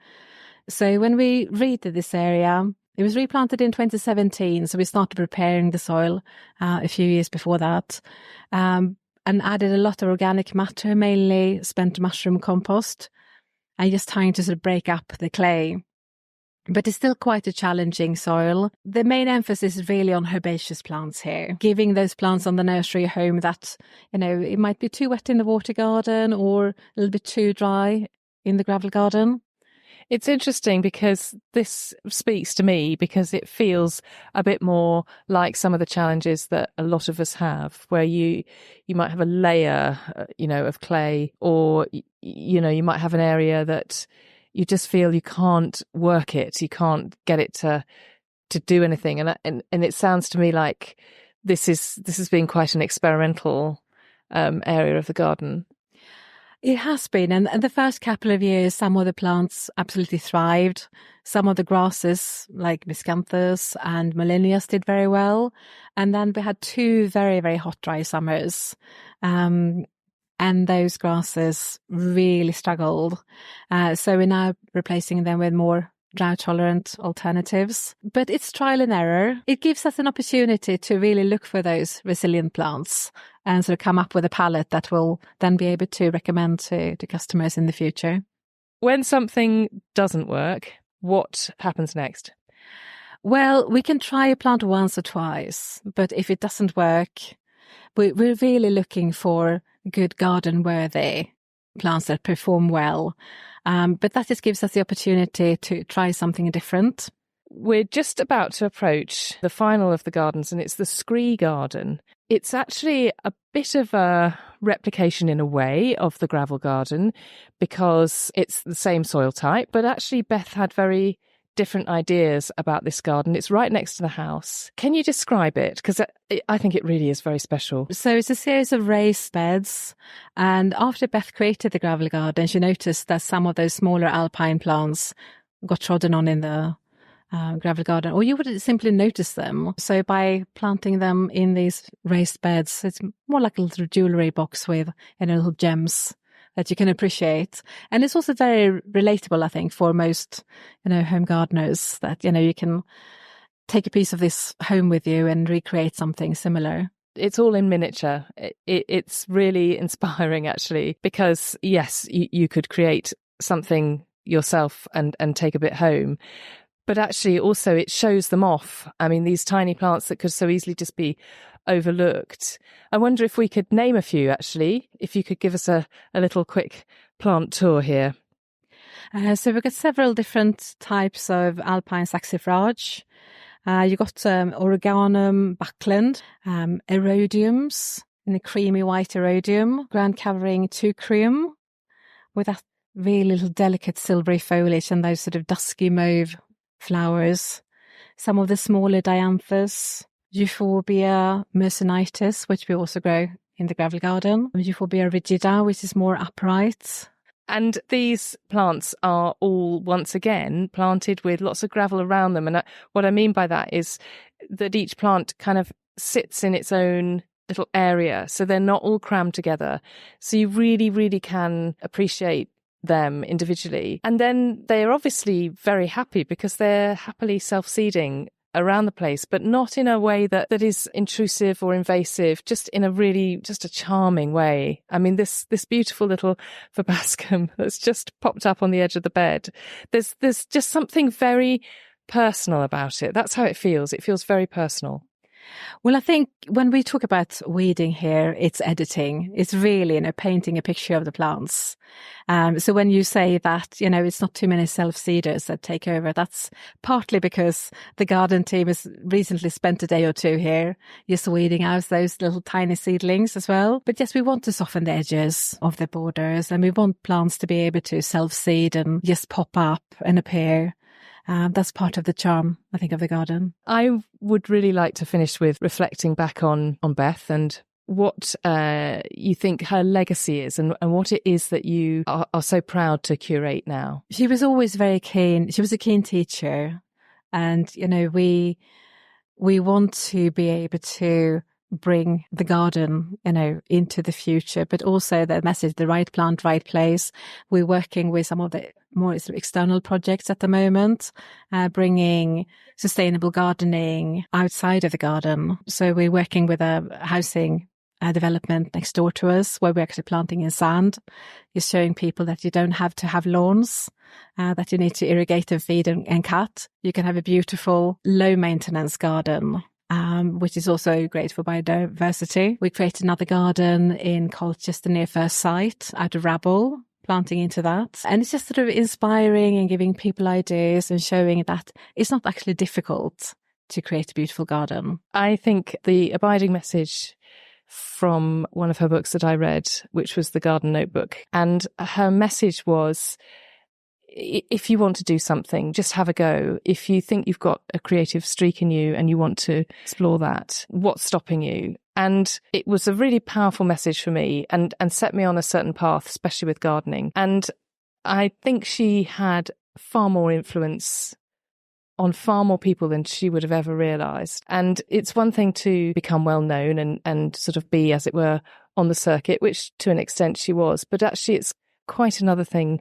So when we redid this area, it was replanted in 2017, so we started preparing the soil a few years before that, and added a lot of organic matter, mainly spent mushroom compost, and just trying to sort of break up the clay. But it's still quite a challenging soil. The main emphasis is really on herbaceous plants here, giving those plants on the nursery a home that, it might be too wet in the water garden or a little bit too dry in the gravel garden. It's interesting because this speaks to me because it feels a bit more like some of the challenges that a lot of us have, where you might have a layer, of clay, or, you might have an area that you just feel you can't work it, you can't get it to do anything. And it sounds to me like this has been quite an experimental area of the garden. It has been, and the first couple of years, some of the plants absolutely thrived. Some of the grasses, like miscanthus and Molinius, did very well. And then we had 2 very, very hot, dry summers. And those grasses really struggled. So we're now replacing them with more drought-tolerant alternatives. But it's trial and error. It gives us an opportunity to really look for those resilient plants and sort of come up with a palette that will then be able to recommend to customers in the future. When something doesn't work, what happens next? Well, we can try a plant once or twice, but if it doesn't work, we're really looking for good garden-worthy plants that perform well. But that just gives us the opportunity to try something different. We're just about to approach the final of the gardens, and it's the scree garden. It's actually a bit of a replication in a way of the gravel garden because it's the same soil type, but actually Beth had very different ideas about this garden. It's right next to the house. Can you describe it? Because I think it really is very special. So it's a series of raised beds. And after Beth created the gravel garden, she noticed that some of those smaller alpine plants got trodden on in the gravel garden, or you would simply notice them. So by planting them in these raised beds, it's more like a little jewellery box with little gems that you can appreciate. And it's also very relatable, I think, for most, home gardeners that, you can take a piece of this home with you and recreate something similar. It's all in miniature. It's really inspiring, actually, because, yes, you could create something yourself and take a bit home. But actually, also, it shows them off. I mean, these tiny plants that could so easily just be overlooked. I wonder if we could name a few, actually, if you could give us a little quick plant tour here. So we've got several different types of alpine saxifrage. You've got Oreganum Buckland, Erodiums, and a creamy white Erodium, ground covering Teucrium, with that really little delicate silvery foliage and those sort of dusky mauve flowers. Some of the smaller dianthus, Euphorbia mercenitis, which we also grow in the gravel garden, Euphorbia rigida, which is more upright. And these plants are all, once again, planted with lots of gravel around them. And what I mean by that is that each plant kind of sits in its own little area, so they're not all crammed together. So you really, really can appreciate them individually. And then they're obviously very happy because they're happily self-seeding around the place, but not in a way that is intrusive or invasive, just in a really, just a charming way. I mean, this beautiful little verbascum that's just popped up on the edge of the bed, there's just something very personal about it. That's how it feels. It feels very personal. Well, I think when we talk about weeding here, it's editing. It's really, painting a picture of the plants. So when you say that, it's not too many self-seeders that take over, that's partly because the garden team has recently spent a day or two here just weeding out those little tiny seedlings as well. But yes, we want to soften the edges of the borders, and we want plants to be able to self-seed and just pop up and appear. That's part of the charm, I think, of the garden. I would really like to finish with reflecting back on Beth and what you think her legacy is and what it is that you are so proud to curate now. She was always very keen. She was a keen teacher. And, we want to be able to bring the garden, into the future, but also the message, the right plant, right place. We're working with some of the more external projects at the moment, bringing sustainable gardening outside of the garden. So we're working with a housing development next door to us where we're actually planting in sand. You're showing people that you don't have to have lawns, that you need to irrigate and feed and cut. You can have a beautiful low maintenance garden. Which is also great for biodiversity. We created another garden in Colchester near First Sight out of rubble, planting into that. And it's just sort of inspiring and giving people ideas and showing that it's not actually difficult to create a beautiful garden. I think the abiding message from one of her books that I read, which was The Garden Notebook, and her message was, if you want to do something, just have a go. If you think you've got a creative streak in you and you want to explore that, what's stopping you? And it was a really powerful message for me and set me on a certain path, especially with gardening. And I think she had far more influence on far more people than she would have ever realised. And it's one thing to become well known and sort of be, as it were, on the circuit, which to an extent she was. But actually it's quite another thing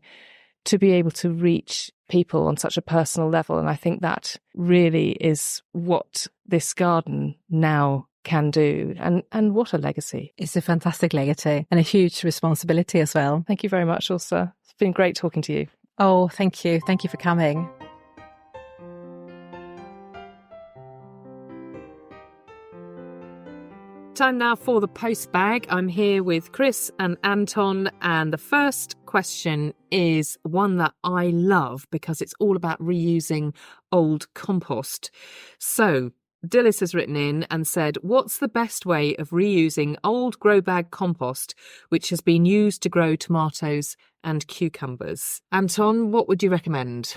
to be able to reach people on such a personal level. And I think that really is what this garden now can do. And what a legacy. It's a fantastic legacy and a huge responsibility as well. Thank you very much, Åsa. It's been great talking to you. Oh, thank you. Thank you for coming. Time now for the postbag. I'm here with Chris and Anton, and the first question is one that I love because it's all about reusing old compost. So Dillis has written in and said, what's the best way of reusing old grow bag compost which has been used to grow tomatoes and cucumbers? Anton, what would you recommend?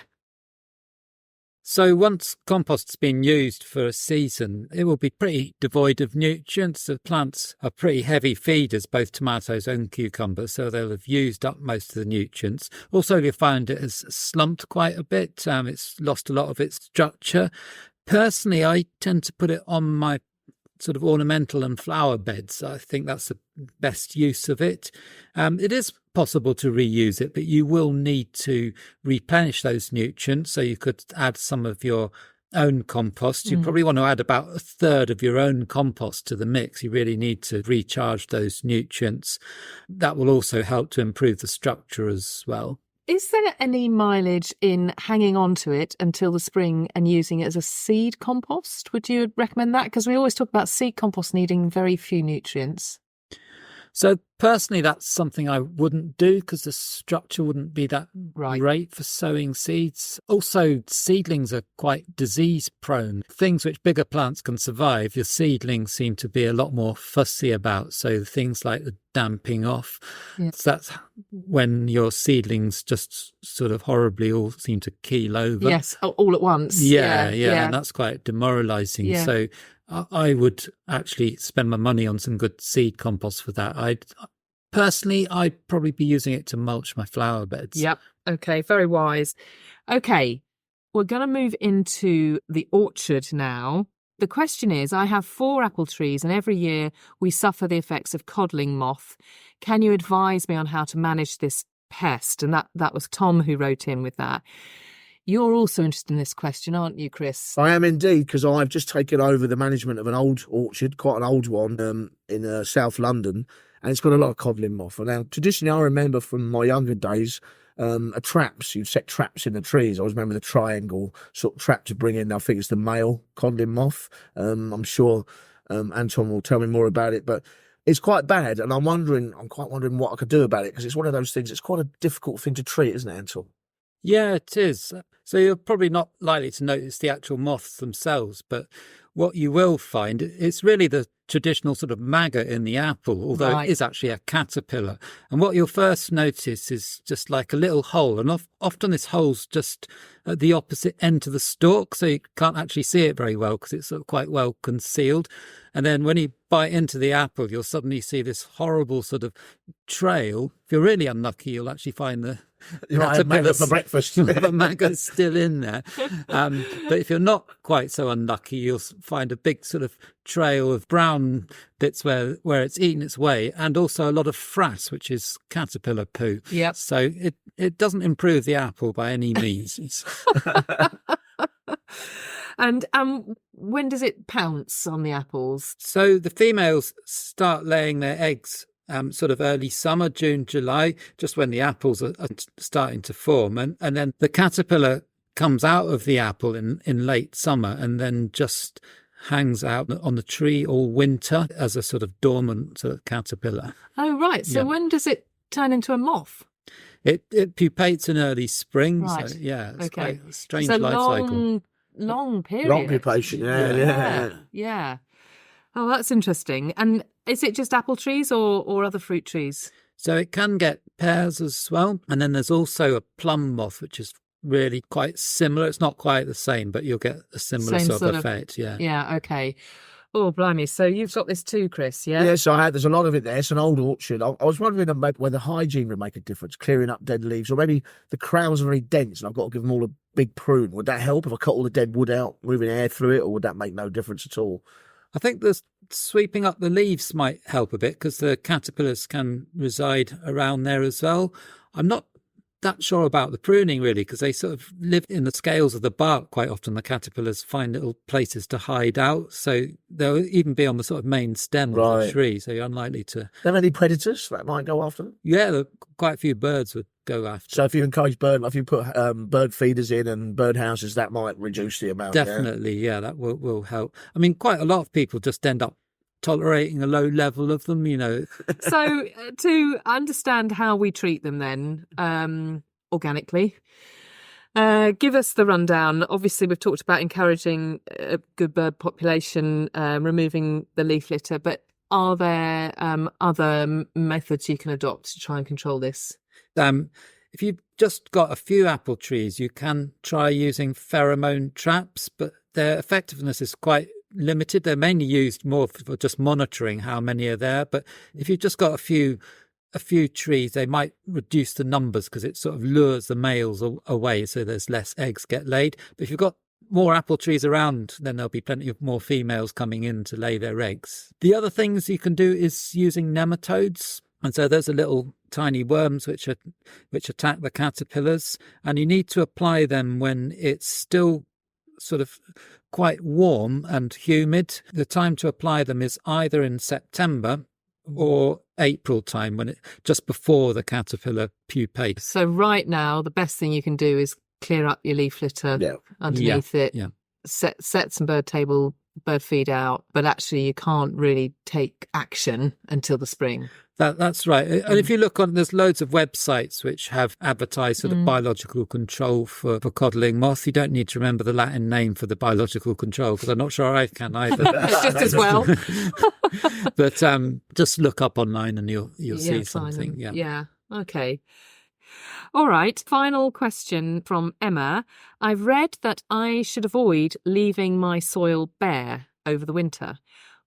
So once compost's been used for a season, it will be pretty devoid of nutrients. The plants are pretty heavy feeders, both tomatoes and cucumbers, so they'll have used up most of the nutrients. Also, you'll find it has slumped quite a bit. It's lost a lot of its structure. Personally, I tend to put it on my sort of ornamental and flower beds. I think that's the best use of it. It is possible to reuse it, but you will need to replenish those nutrients. So you could add some of your own compost. You probably want to add about a third of your own compost to the mix. You really need to recharge those nutrients. That will also help to improve the structure as well. Is there any mileage in hanging on to it until the spring and using it as a seed compost? Would you recommend that? Because we always talk about seed compost needing very few nutrients. So personally, that's something I wouldn't do because the structure wouldn't be that great for sowing seeds. Also, seedlings are quite disease prone. Things which bigger plants can survive, your seedlings seem to be a lot more fussy about. So things like the damping off, so that's when your seedlings just sort of horribly all seem to keel over. Yes, all at once. Yeah. And that's quite demoralising. Yeah. So I would actually spend my money on some good seed compost for that. I'd probably be using it to mulch my flower beds. Yep. Okay. Very wise. Okay. We're going to move into the orchard now. The question is, I have 4 apple trees and every year we suffer the effects of coddling moth. Can you advise me on how to manage this pest? And that was Tom who wrote in with that. You're also interested in this question, aren't you, Chris? I am indeed, because I've just taken over the management of an old orchard, quite an old one, in South London, and it's got a lot of coddling moth. Now, traditionally, I remember from my younger days, traps. You'd set traps in the trees. I always remember the triangle sort of trap to bring in. I think it's the male coddling moth. I'm sure Anton will tell me more about it, but it's quite bad, and I'm quite wondering what I could do about it, because it's one of those things. It's quite a difficult thing to treat, isn't it, Anton? Yeah, it is. So you're probably not likely to notice the actual moths themselves, but what you will find, it's really the traditional sort of maggot in the apple, although it is actually a caterpillar. And what you'll first notice is just like a little hole, and often this hole's just at the opposite end to the stalk, so you can't actually see it very well because it's sort of quite well concealed. And then when you bite into the apple, you'll suddenly see this horrible sort of trail. If you're really unlucky, you'll actually find the maggot for breakfast. The maggot's still in there. But if you're not quite so unlucky, you'll find a big sort of trail of brown bits where it's eaten its way, and also a lot of frass, which is caterpillar poo. Yep. So it doesn't improve the apple by any means. And when does it pounce on the apples? So the females start laying their eggs sort of early summer, June, July, just when the apples are starting to form. And then the caterpillar comes out of the apple in late summer and then just hangs out on the tree all winter as a sort of dormant sort of caterpillar. Oh, right. So when does it turn into a moth? It pupates in early spring. Right. So, it's quite a strange it's a life cycle. Long period. Long pupation, yeah. Oh, that's interesting. And is it just apple trees or other fruit trees? So it can get pears as well. And then there's also a plum moth, which is really quite similar. It's not quite the same, but you'll get a similar sort of effect. Yeah, okay. Oh, blimey. So you've got this too, Chris, yeah? Yes, I had. There's a lot of it there. It's an old orchard. I was wondering about whether hygiene would make a difference, clearing up dead leaves, or maybe the crowns are very dense and I've got to give them all a big prune. Would that help if I cut all the dead wood out, moving air through it, or would that make no difference at all? I think the sweeping up the leaves might help a bit because the caterpillars can reside around there as well. I'm not that sure about the pruning, really, because they sort of live in the scales of the bark quite often. The caterpillars find little places to hide out, so they'll even be on the sort of main stem of the tree, so you're unlikely to... Are there any predators that might go after them? Yeah, quite a few birds would go after. So if you encourage if you put bird feeders in and bird houses, that might reduce the amount. Definitely, yeah, that will help. I mean, quite a lot of people just end up tolerating a low level of them, So to understand how we treat them then, organically, give us the rundown. Obviously, we've talked about encouraging a good bird population, removing the leaf litter, but are there other methods you can adopt to try and control this? If you've just got a few apple trees, you can try using pheromone traps, but their effectiveness is quite limited. They're mainly used more for just monitoring how many are there. But if you've just got a few trees, they might reduce the numbers because it sort of lures the males away, so there's less eggs get laid. But if you've got more apple trees around, then there'll be plenty of more females coming in to lay their eggs. The other things you can do is using nematodes. And so those are little tiny worms which attack the caterpillars, and you need to apply them when it's still sort of quite warm and humid. The time to apply them is either in September or April time, when just before the caterpillar pupates. So right now, the best thing you can do is clear up your leaf litter underneath it. Yeah. Set some bird feed out, but actually you can't really take action until the spring. That's right. And if you look on, there's loads of websites which have advertised sort of biological control for coddling moth. You don't need to remember the Latin name for the biological control, because I'm not sure I can either. Just as well. But just look up online and you'll see something. Yeah. Okay. All right. Final question from Emma. I've read that I should avoid leaving my soil bare over the winter.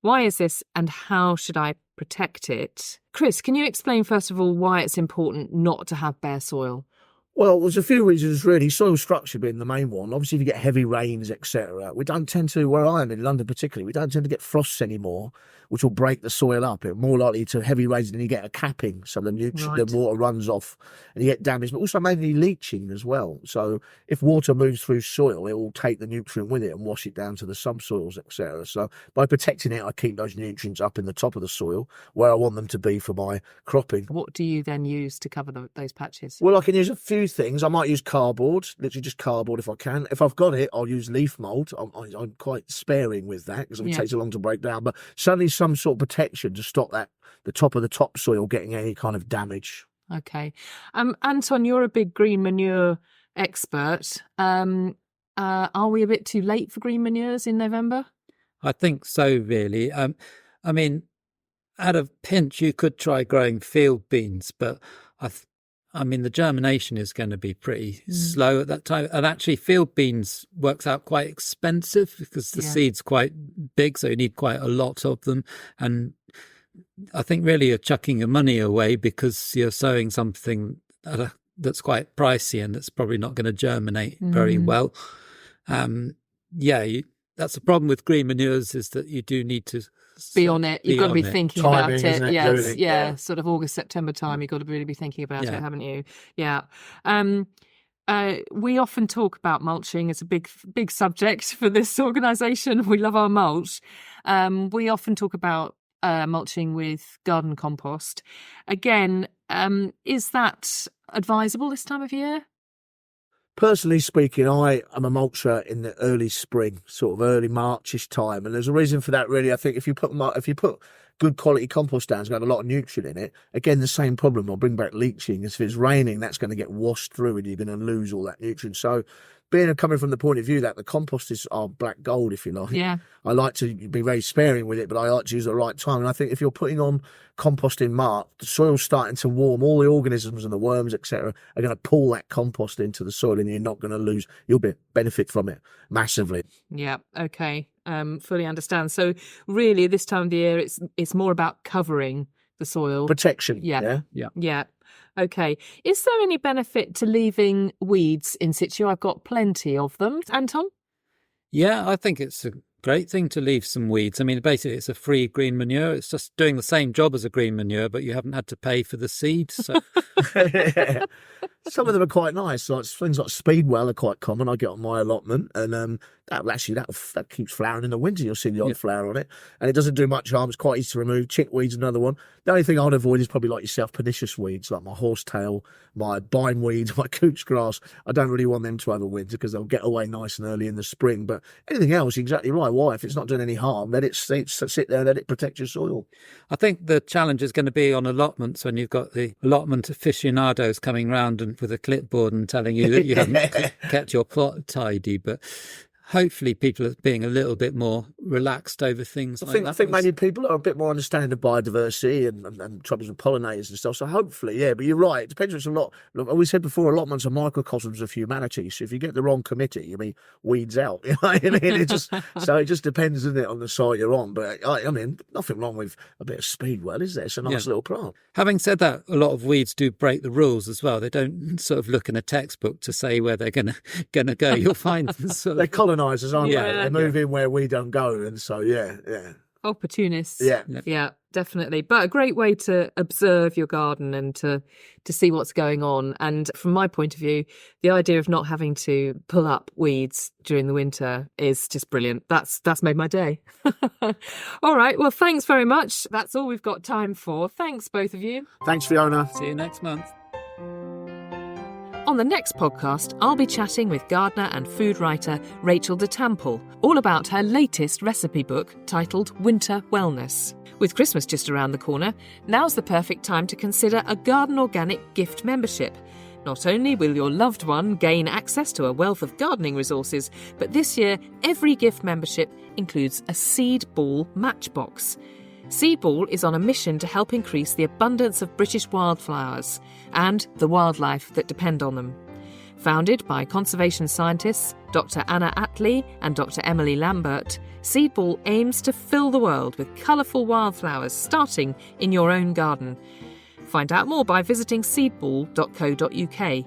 Why is this, and how should I protect it? Chris, can you explain first of all why it's important not to have bare soil? Well, there's a few reasons really. Soil structure being the main one. Obviously, if you get heavy rains, etc., we don't tend to, where I am in London particularly, we don't tend to get frosts anymore, which will break the soil up. It's more likely to heavy rains, and then you get a capping, so the water runs off and you get damage, but also mainly leaching as well. So if water moves through soil, it will take the nutrient with it and wash it down to the subsoils, etc. So by protecting it, I keep those nutrients up in the top of the soil where I want them to be for my cropping. What do you then use to cover those patches? Well, I can use a few things. I might use cardboard, literally just cardboard if I can. If I've got it, I'll use leaf mould. I'm quite sparing with that because it takes so long to break down. But certainly some sort of protection to stop the top of the topsoil getting any kind of damage. Okay. Anton, you're a big green manure expert. Are we a bit too late for green manures in November? I think so, really. I mean, at a pinch, you could try growing field beans, but I mean, the germination is going to be pretty slow at that time. And actually, field beans works out quite expensive because the seed's quite big, so you need quite a lot of them. And I think really you're chucking your money away because you're sowing something that's quite pricey and that's probably not going to germinate very well. That's the problem with green manures, is that you do need to be on it. You've got to be thinking about it. Yes, yeah, sort of August, September time. You've got to really be thinking about it, haven't you? Yeah. We often talk about mulching. It's a big subject for this organisation. We love our mulch. We often talk about mulching with garden compost. Again, is that advisable this time of year? Personally speaking, I am a mulcher in the early spring, sort of early Marchish time, and there's a reason for that. Really, I think if you put good quality compost down, it's got a lot of nutrient in it. Again, the same problem will bring back leaching. If it's raining, that's going to get washed through, and you're going to lose all that nutrient. So, coming from the point of view that the compost is our black gold, if you like. Yeah. I like to be very sparing with it, but I like to use it at the right time. And I think if you're putting on compost in March, the soil's starting to warm. All the organisms and the worms, etc., are going to pull that compost into the soil, and you're not going to lose. You'll benefit from it massively. Yeah. Okay. Fully understand. So really, this time of the year, it's more about covering the soil. Protection. Yeah. Okay. Is there any benefit to leaving weeds in situ? I've got plenty of them. Anton? Yeah, I think it's a great thing to leave some weeds. I mean, basically, it's a free green manure. It's just doing the same job as a green manure, but you haven't had to pay for the seed. So. Some of them are quite nice. Like things like speedwell are quite common. I get on my allotment, and that keeps flowering in the winter. You'll see the odd flower on it, and it doesn't do much harm. It's quite easy to remove. Chickweed's another one. The only thing I'd avoid is probably like yourself, pernicious weeds like my horsetail, my bindweed, my cooch grass. I don't really want them to overwinter because they'll get away nice and early in the spring. But anything else, you're exactly right. Why? If it's not doing any harm, let it sit there and let it protect your soil. I think the challenge is going to be on allotments when you've got the allotment aficionados coming round and with a clipboard and telling you that you haven't kept your plot tidy. But hopefully people are being a little bit more relaxed over things like that. I think maybe people are a bit more understanding of biodiversity and troubles with pollinators and stuff. So hopefully, yeah, but you're right. It depends. It's a lot. Look, we said before, allotments are microcosms of humanity. So if you get the wrong committee, weeds out. You know what I mean? It just depends, isn't it, on the site you're on. But I mean, nothing wrong with a bit of speedwell, is there? It's a nice little plant. Having said that, a lot of weeds do break the rules as well. They don't sort of look in a textbook to say where they're going to go. You'll find they're colonisers, aren't they? They move in where we don't go, and so yeah. Opportunists. Yeah, definitely. But a great way to observe your garden and to see what's going on. And from my point of view, the idea of not having to pull up weeds during the winter is just brilliant. That's made my day. All right. Well, thanks very much. That's all we've got time for. Thanks, both of you. Thanks, Fiona. See you next month. On the next podcast, I'll be chatting with gardener and food writer Rachel de Tample, all about her latest recipe book titled Winter Wellness. With Christmas just around the corner, now's the perfect time to consider a Garden Organic gift membership. Not only will your loved one gain access to a wealth of gardening resources, but this year every gift membership includes a seed ball matchbox. Seedball is on a mission to help increase the abundance of British wildflowers and the wildlife that depend on them. Founded by conservation scientists Dr. Anna Attlee and Dr. Emily Lambert, Seedball aims to fill the world with colourful wildflowers starting in your own garden. Find out more by visiting seedball.co.uk.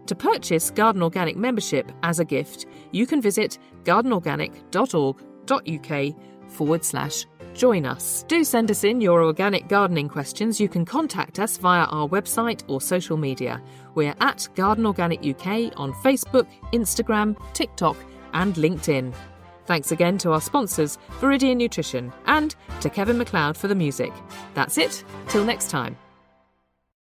To purchase Garden Organic membership as a gift, you can visit gardenorganic.org.uk/join us. Do send us in your organic gardening questions. You can contact us via our website or social media. We're at Garden Organic UK on Facebook, Instagram, TikTok and LinkedIn. Thanks again to our sponsors, Viridian Nutrition, and to Kevin MacLeod for the music. That's it. Till next time.